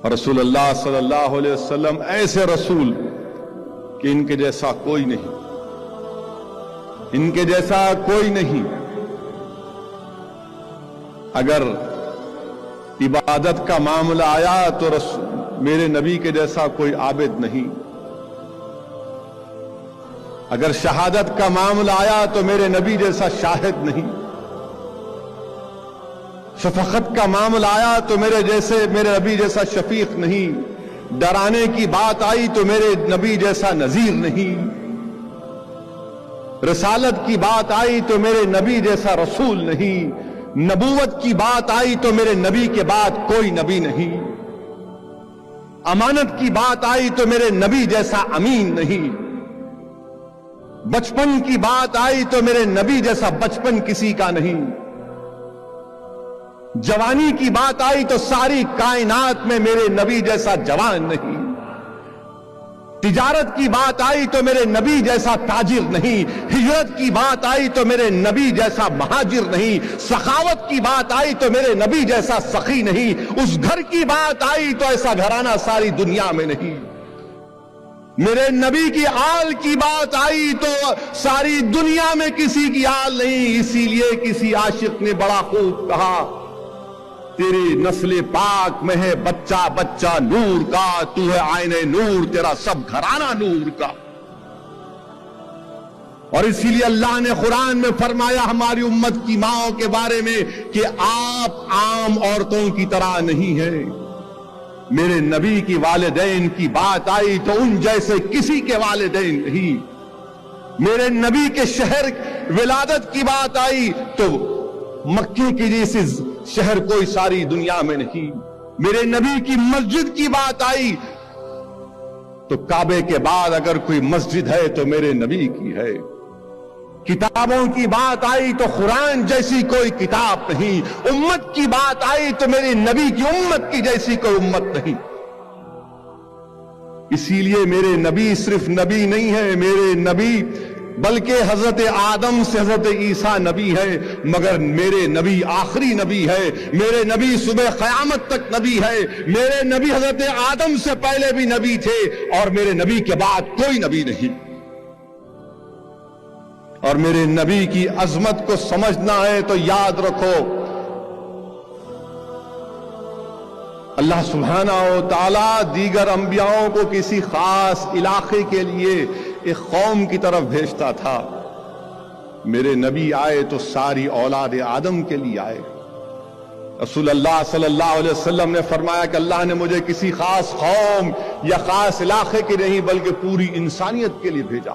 اور رسول اللہ صلی اللہ علیہ وسلم ایسے رسول کہ ان کے جیسا کوئی نہیں، ان کے جیسا کوئی نہیں۔ اگر عبادت کا معاملہ آیا تو میرے نبی کے جیسا کوئی عابد نہیں، اگر شہادت کا معاملہ آیا تو میرے نبی جیسا شاہد نہیں، شفقت کا معاملہ آیا تو میرے نبی جیسا شفیق نہیں، ڈرانے کی بات آئی تو میرے نبی جیسا نذیر نہیں، رسالت کی بات آئی تو میرے نبی جیسا رسول نہیں، نبوت کی بات آئی تو میرے نبی کے بعد کوئی نبی نہیں، امانت کی بات آئی تو میرے نبی جیسا امین نہیں، بچپن کی بات آئی تو میرے نبی جیسا بچپن کسی کا نہیں، جوانی کی بات آئی تو ساری کائنات میں میرے نبی جیسا جوان نہیں، تجارت کی بات آئی تو میرے نبی جیسا تاجر نہیں، ہجرت کی بات آئی تو میرے نبی جیسا مہاجر نہیں، سخاوت کی بات آئی تو میرے نبی جیسا سخی نہیں، اس گھر کی بات آئی تو ایسا گھرانہ ساری دنیا میں نہیں، میرے نبی کی آل کی بات آئی تو ساری دنیا میں کسی کی آل نہیں۔ اسی لیے کسی عاشق نے بڑا خوب کہا، تیری نسل پاک میں ہے بچہ بچہ نور کا، تو ہے آئین نور، تیرا سب گھرانہ نور کا۔ اور اسی لیے اللہ نے قرآن میں فرمایا ہماری امت کی ماؤں کے بارے میں کہ آپ عام عورتوں کی طرح نہیں ہیں۔ میرے نبی کی والدین کی بات آئی تو ان جیسے کسی کے والدین نہیں، میرے نبی کے شہر ولادت کی بات آئی تو مکے کی جیسے شہر کوئی ساری دنیا میں نہیں، میرے نبی کی مسجد کی بات آئی تو کعبے کے بعد اگر کوئی مسجد ہے تو میرے نبی کی ہے، کتابوں کی بات آئی تو قرآن جیسی کوئی کتاب نہیں، امت کی بات آئی تو میرے نبی کی امت کی جیسی کوئی امت نہیں۔ اسی لیے میرے نبی صرف نبی نہیں ہے، میرے نبی بلکہ حضرت آدم سے حضرت عیسیٰ نبی ہے، مگر میرے نبی آخری نبی ہے، میرے نبی صبح قیامت تک نبی ہے، میرے نبی حضرت آدم سے پہلے بھی نبی تھے اور میرے نبی کے بعد کوئی نبی نہیں۔ اور میرے نبی کی عظمت کو سمجھنا ہے تو یاد رکھو، اللہ سبحانہ و تعالی دیگر انبیاءوں کو کسی خاص علاقے کے لیے ایک قوم کی طرف بھیجتا تھا، میرے نبی آئے تو ساری اولاد آدم کے لیے آئے۔ رسول اللہ صلی اللہ علیہ وسلم نے فرمایا کہ اللہ نے مجھے کسی خاص قوم یا خاص علاقے کے نہیں بلکہ پوری انسانیت کے لیے بھیجا۔